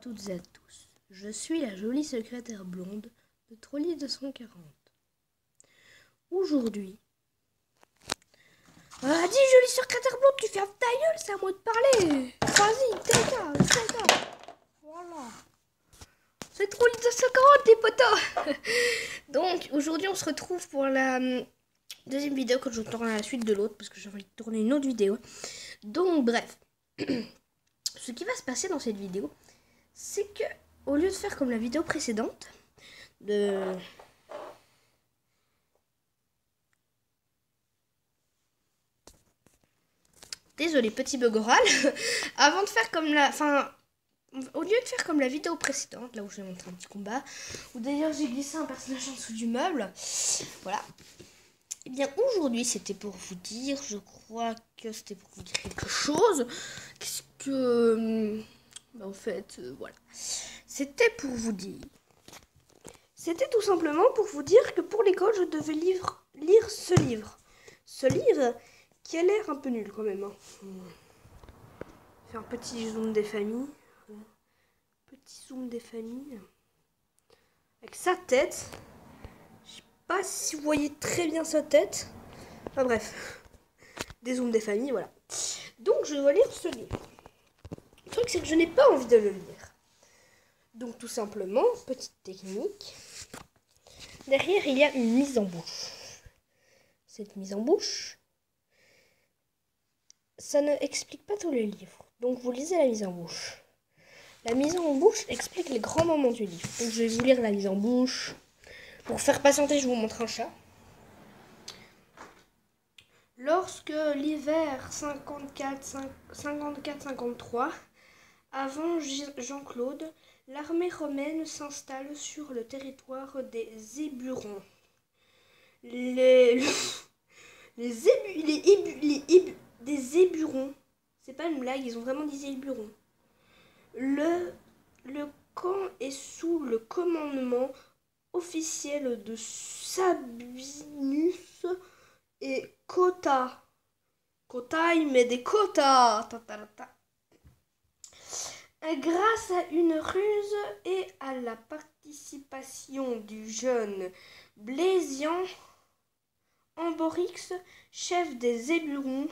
toutes et à tous. Je suis la jolie secrétaire blonde de Trolli 240. Aujourd'hui... dis jolie secrétaire blonde, tu fermes ta gueule, c'est à moi de parler. Vas-y, t'es. Voilà. C'est Trolli 240 les potos. Donc aujourd'hui on se retrouve pour la deuxième vidéo que je tourne à la suite de l'autre parce que j'ai envie de tourner une autre vidéo. Donc bref. Ce qui va se passer dans cette vidéo, c'est que au lieu de faire comme la vidéo précédente, Désolé, petit bug oral. Avant de faire comme au lieu de faire comme la vidéo précédente, là où je vais montrer un petit combat, où d'ailleurs j'ai glissé un personnage en dessous du meuble, voilà. Et bien aujourd'hui c'était pour vous dire, je crois que c'était pour vous dire quelque chose. Qu'est-ce que... en fait, voilà. C'était pour vous dire... C'était tout simplement pour vous dire que pour l'école, je devais lire ce livre. Ce livre qui a l'air un peu nul quand même. Faire un petit zoom des familles. Petit zoom des familles. Avec sa tête. Je sais pas si vous voyez très bien sa tête. Enfin bref. Des zooms des familles, voilà. Donc je dois lire ce livre. Le truc c'est que je n'ai pas envie de le lire. Donc tout simplement, petite technique. Derrière il y a une mise en bouche. Cette mise en bouche, ça ne explique pas tous les livres. Donc vous lisez la mise en bouche. La mise en bouche explique les grands moments du livre. Donc je vais vous lire la mise en bouche. Pour faire patienter, je vous montre un chat. Lorsque l'hiver 54-53, avant Jean-Claude, l'armée romaine s'installe sur le territoire des Éburons. Des Éburons. C'est pas une blague, ils ont vraiment des Éburons. Le camp est sous le commandement officiel de Sabinus et Cotta. Cotta, il met des quotas. Grâce à une ruse et à la participation du jeune Blésian, Amborix, chef des Éburons,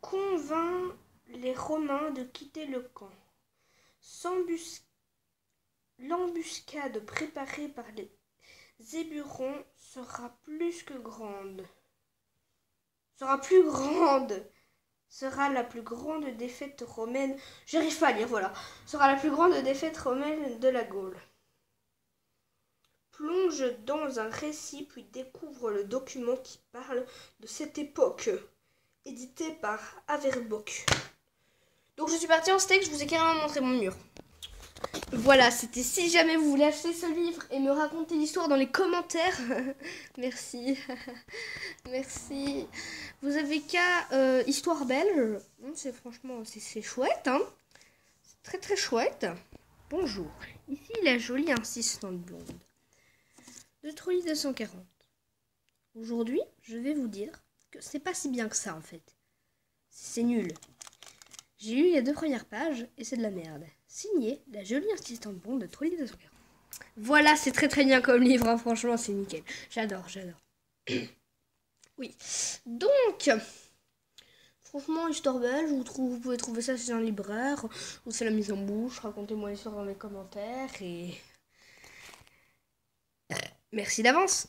convainc les Romains de quitter le camp. L'embuscade préparée par les Éburons sera plus grande. Sera la plus grande défaite romaine. J'arrive pas à lire, voilà. Sera la plus grande défaite romaine de la Gaule. Plonge dans un récit, puis découvre le document qui parle de cette époque, édité par Averbock. Donc je suis partie en steak, je vous ai carrément montré mon mur. Voilà, c'était si jamais vous voulez acheter ce livre et me raconter l'histoire dans les commentaires. Merci. Merci. Vous avez qu'à Histoire belge. C'est franchement, c'est chouette. Hein, c'est très très chouette. Bonjour. Ici la jolie insistante blonde de Trolli 240. Aujourd'hui, je vais vous dire que c'est pas si bien que ça en fait. C'est nul. J'ai lu les 2 premières pages et c'est de la merde. Signé la jolie assistante blonde de Trolli 240. Voilà, c'est très très bien comme livre, hein, franchement, c'est nickel. J'adore. Oui. Donc, franchement, Histoire belge, vous pouvez trouver ça chez un libraire, ou c'est la mise en bouche. Racontez-moi l'histoire dans les commentaires et... Merci d'avance.